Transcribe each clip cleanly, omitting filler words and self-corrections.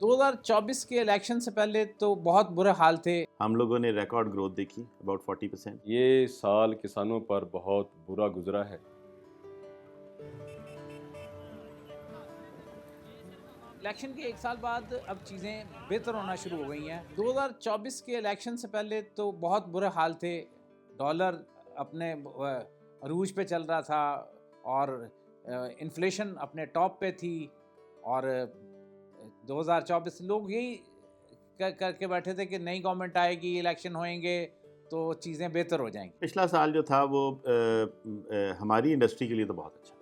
2024 के इलेक्शन से पहले तो बहुत बुरे हाल थे। हम लोगों ने रिकॉर्ड ग्रोथ देखी अबाउट 40%। ये साल किसानों पर बहुत बुरा गुजरा है। इलेक्शन के एक साल बाद अब चीज़ें बेहतर होना शुरू हो गई हैं। 2024 के इलेक्शन से पहले तो बहुत बुरे हाल थे। डॉलर अपने अरूज पे चल रहा था और इन्फ्लेशन अपने टॉप पे थी और 2024 लोग यही करके बैठे थे कि नई गवर्नमेंट आएगी, इलेक्शन होंगे तो चीज़ें बेहतर हो जाएंगी। पिछला साल जो था वो हमारी इंडस्ट्री के लिए तो बहुत अच्छा।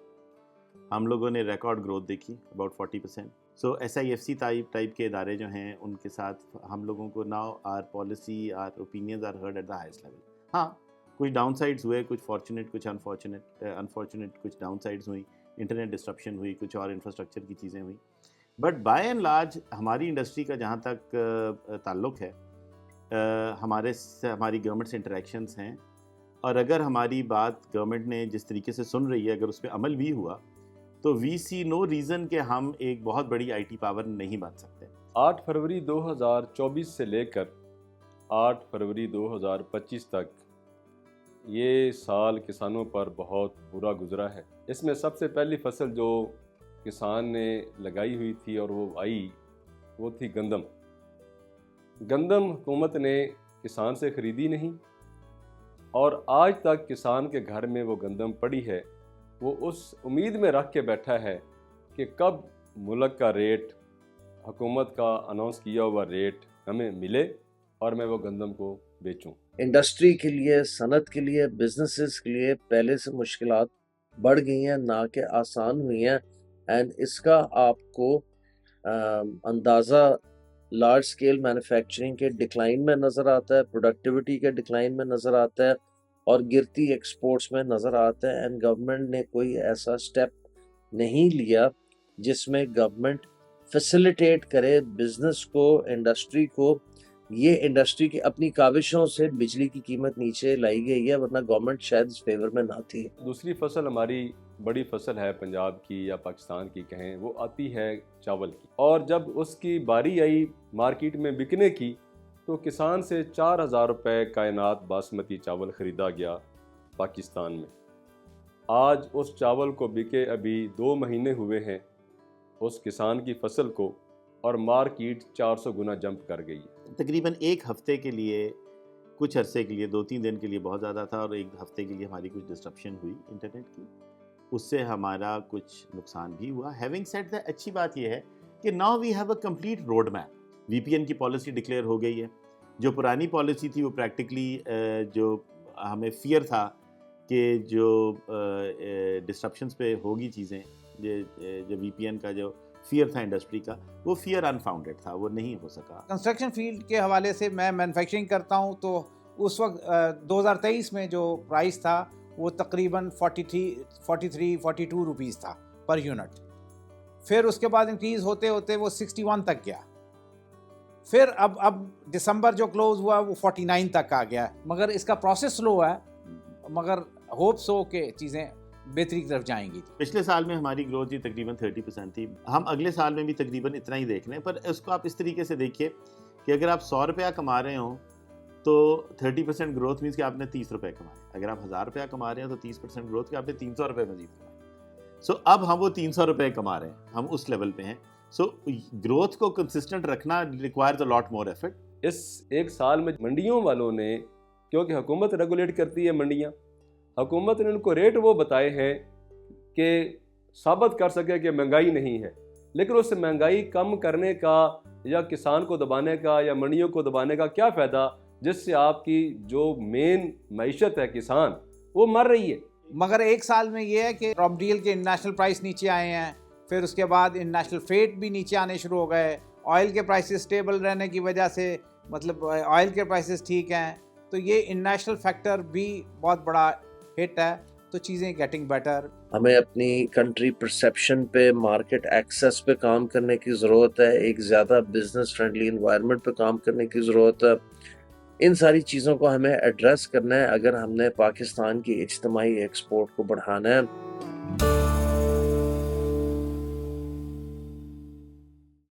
हम लोगों ने रिकॉर्ड ग्रोथ देखी अबाउट 40%। सो SIFC टाइप के इदारे जो हैं उनके साथ हम लोगों को now our policy our opinions are heard at the highest level. हाँ, कुछ डाउन साइड्स हुए, कुछ फॉर्चुनेट, कुछ अनफॉर्चुनेट कुछ डाउन साइड्स हुई, इंटरनेट डिस्ट्रप्शन हुई, कुछ और इंफ्रास्ट्रक्चर की चीज़ें हुई। बट बाय एंड लार्ज हमारी इंडस्ट्री का जहाँ तक ताल्लुक़ है, हमारी गवर्नमेंट से इंटरेक्शंस हैं और अगर हमारी बात गवर्नमेंट ने जिस तरीके से सुन रही है, अगर उस पर अमल भी हुआ तो वी सी नो रीज़न कि हम एक बहुत बड़ी IT पावर नहीं बन सकते। 8 फरवरी 2024 से लेकर 8 फरवरी 2025 तक ये साल किसानों पर बहुत बुरा गुजरा है। इसमें सबसे पहली फसल जो किसान ने लगाई हुई थी और वो आई, वो थी गंदम। गंदम हुकूमत ने किसान से ख़रीदी नहीं और आज तक किसान के घर में वो गंदम पड़ी है। वो उस उम्मीद में रख के बैठा है कि कब मुल्क का रेट, हुकूमत का अनाउंस किया हुआ रेट हमें मिले और मैं वो गंदम को बेचूं। इंडस्ट्री के लिए, सनत के लिए, बिजनेसेस के लिए पहले से मुश्किलात बढ़ गई हैं, ना कि आसान हुई हैं। एंड इसका आपको अंदाज़ा लार्ज स्केल मैन्युफैक्चरिंग के डिक्लाइन में नज़र आता है, प्रोडक्टिविटी के डिक्लाइन में नज़र आता है और गिरती एक्सपोर्ट्स में नज़र आता है। एंड गवर्नमेंट ने कोई ऐसा स्टेप नहीं लिया जिसमें गवर्नमेंट फैसिलिटेट करे बिजनेस को, इंडस्ट्री को। ये इंडस्ट्री की अपनी काविशों से बिजली की कीमत नीचे लाई गई है, वरना गवर्नमेंट शायद इस फेवर में ना थी। दूसरी फसल हमारी बड़ी फसल है पंजाब की या पाकिस्तान की कहें, वो आती है चावल की। और जब उसकी बारी आई मार्केट में बिकने की तो किसान से 4000 रुपये कायनात बासमती चावल ख़रीदा गया पाकिस्तान में। आज उस चावल को बिके अभी 2 महीने हुए हैं उस किसान की फसल को और मार्केट 400 गुना जंप कर गई है। तकरीबन एक हफ़्ते के लिए, कुछ अरसे के लिए, 2-3 दिन के लिए बहुत ज़्यादा था और एक हफ़्ते के लिए हमारी कुछ डिस्ट्रप्शन हुई इंटरनेट की, उससे हमारा कुछ नुकसान भी हुआ। हैविंग सेड दैट, अच्छी बात यह है कि now we have a complete road map. VPN की पॉलिसी डिक्लेयर हो गई है। जो पुरानी पॉलिसी थी वो प्रैक्टिकली जो हमें फियर था कि जो डिस्ट्रप्शंस पे होगी चीज़ें, जो VPN का जो फियर था इंडस्ट्री का, वो फियर अनफाउंडेड था, वो नहीं हो सका। कंस्ट्रक्शन फील्ड के हवाले से मैं मैन्युफैक्चरिंग करता हूँ, तो उस वक्त 2023 में जो प्राइस था वो तकरीबन 43-42 रुपीज़ था पर यूनिट। फिर उसके बाद इंक्रीज़ होते होते वो 61 तक गया। फिर अब दिसंबर जो क्लोज हुआ वो 49 तक आ गया। मगर इसका प्रोसेस स्लो है, मगर होप्स हो कि चीज़ें बेहतरी की तरफ जाएंगी। पिछले साल में हमारी ग्रोथ जी तकरीबन 30% थी। हम अगले साल में भी तकरीबन इतना ही देख रहे हैं, पर इसको आप इस तरीके से देखिए कि अगर आप 100 रुपया कमा रहे हो तो 30% ग्रोथ मीन्स कि आपने 30 रुपये कमाए। अगर आप 1000 रुपया कमा रहे हो तो 30% ग्रोथ के आपने 300 रुपये मजीद कमाए। सो अब हम वो 300 रुपये कमा रहे हैं, हम उस लेवल पे हैं। सो ग्रोथ को कंसिस्टेंट रखना requires a lot more effort. इस एक साल में मंडियों वालों ने, क्योंकि हुकूमत रेगुलेट करती है मंडियाँ, हुकूमत ने उनको रेट वो बताए हैं कि साबित कर सके कि महंगाई नहीं है, लेकिन उस महंगाई कम करने का या किसान को दबाने का या मंडियों को दबाने का क्या फ़ायदा, जिससे आपकी जो मेन मईशत है किसान, वो मर रही है। मगर एक साल में ये है कि रॉ मटीरियल के इंटरनेशनल प्राइस नीचे आए हैं, फिर उसके बाद इंटरनेशनल फ्रेट भी नीचे आने शुरू हो गए। ऑयल के प्राइसेस स्टेबल रहने की वजह से, मतलब ऑयल के प्राइसेस ठीक हैं, तो ये इंटरनेशनल फैक्टर भी बहुत बड़ा हिट है। तो चीज़ें गेटिंग बेटर। हमें अपनी कंट्री परसेप्शन पे, मार्केट एक्सेस पे काम करने की ज़रूरत है, एक ज़्यादा बिजनेस फ्रेंडली इन्वायरमेंट पे काम करने की ज़रूरत है। इन सारी चीज़ों को हमें एड्रेस करना है अगर हमने पाकिस्तान की इज्तिमाई एक्सपोर्ट को बढ़ाना है।